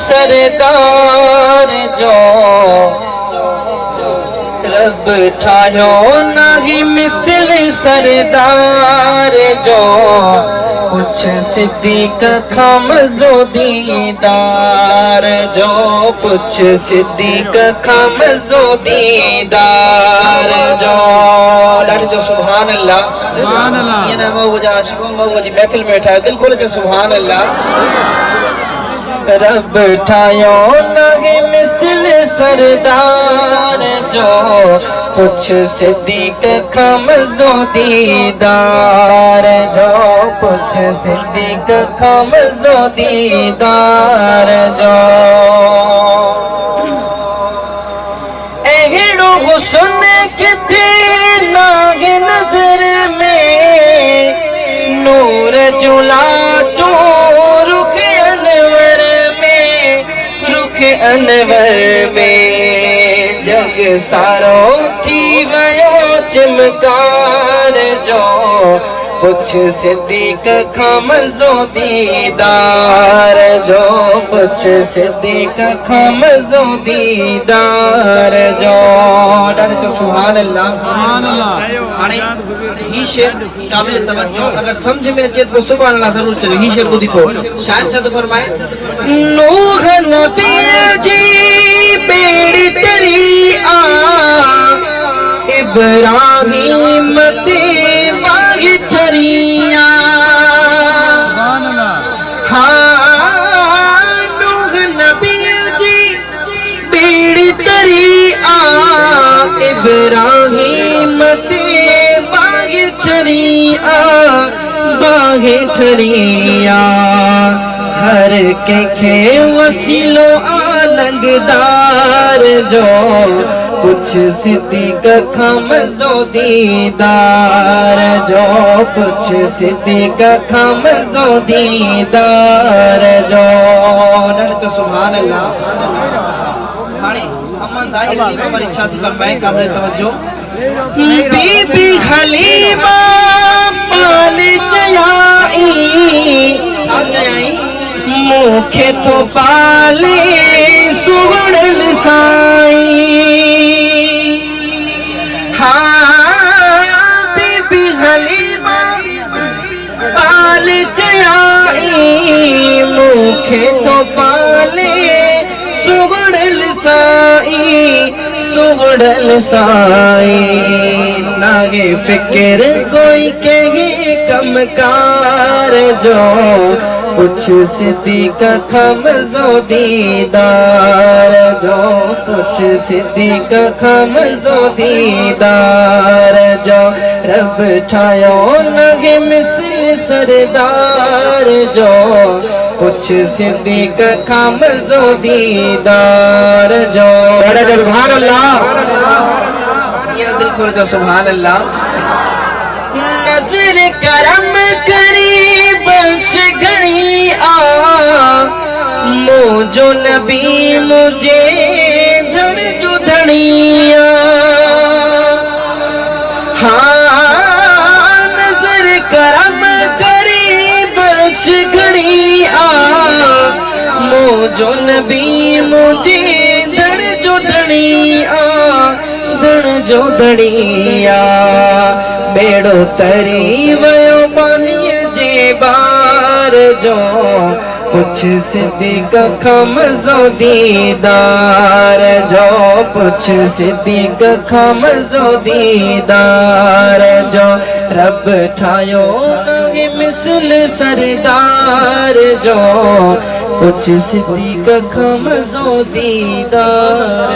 सरदार जो रब ठायो नहीं मिसल सरदार जो पुछ सिद्दीक खमज़ो दीदार जो पुछ सिद्दीक खमज़ो दीदार जो ॾाढो जो सुभान अल्लाह सुभान अल्लाह ये ना वो जा आशिकों वो जी महफिल में बैठा दिल खोल के सुभान अल्लाह रब ठायो नहीं मिसल सरदार जो पुछ सिद्दीक खमज़ो दीदार जो पुछ सिद्दीक खमज़ो दीदार जो अहिड़ो हुस्न किथे नाहे नज़र में नूर जुलाटो अनवर में जग सारो थी वयो चमकार जो पुछ सिद्दीक खमज़ो दीदार जो पुछ सिद्दीक खमज़ो दीदार जो ॾाढो तो सुभान अल्लाह सुभान अल्लाह हाणे ही शेर काबिल तवज्जो अगर समझ में अचे तो सुभान अल्लाह जरूर चलो ही शेर ॿुधी पो शायद छा तो फरमाए नूह नबी जी बेड़ी तरी आ इब्राहिम ते बागी ठरिया हाँ नूह नबी जी बेड़ी तरी आ इब्राहिम ते बागी ठरिया बागी ठरिया हर के वसीलो आलंगदार जो पुछ सिद्दीक खमज़ो दीदार जो पुछ सिद्दीक खमज़ो दीदार जो ॾाढो तो सुभान अल्लाह हाणे अमन दाहिर हमारी छाती फरमाए काबिल तवज्जो बीबी हलीमा पाल चयाई छा चयाई मुखे तो पाले सुगड़ल साई हाँ बीबी हलीमा पाल चयाई मुखे तो पाले सुगड़ल साई नागे फिक्र कोई कहे कमकार जो पुछ सिद्दीक खमज़ो दीदार जो पुछ सिद्दीक खमज़ो दीदार जो रब ठायो नहीं मिसल सरदार जो पुछ सिद्दीक खमज़ो दीदार जो सुभान अल्लाह ये दिल खोल जो सुभान अल्लाह नज़र करम करी बख्श घणी आ मुझो नबी मुझे धड़ जो धनिया हाँ नजर करम करी बख्श घणी आ मुझो नबी मुझे धड़ जो धनिया धड़ जो धनिया बेड़ो तरी वयो पानी जे बार जो पुछ सिद्दीक खमज़ो दीदार जो पुछ सिद्दीक खमज़ो दीदार जो रब ठायो नहीं मिसल सरदार जो पुछ सिद्दीक खमज़ो दीदार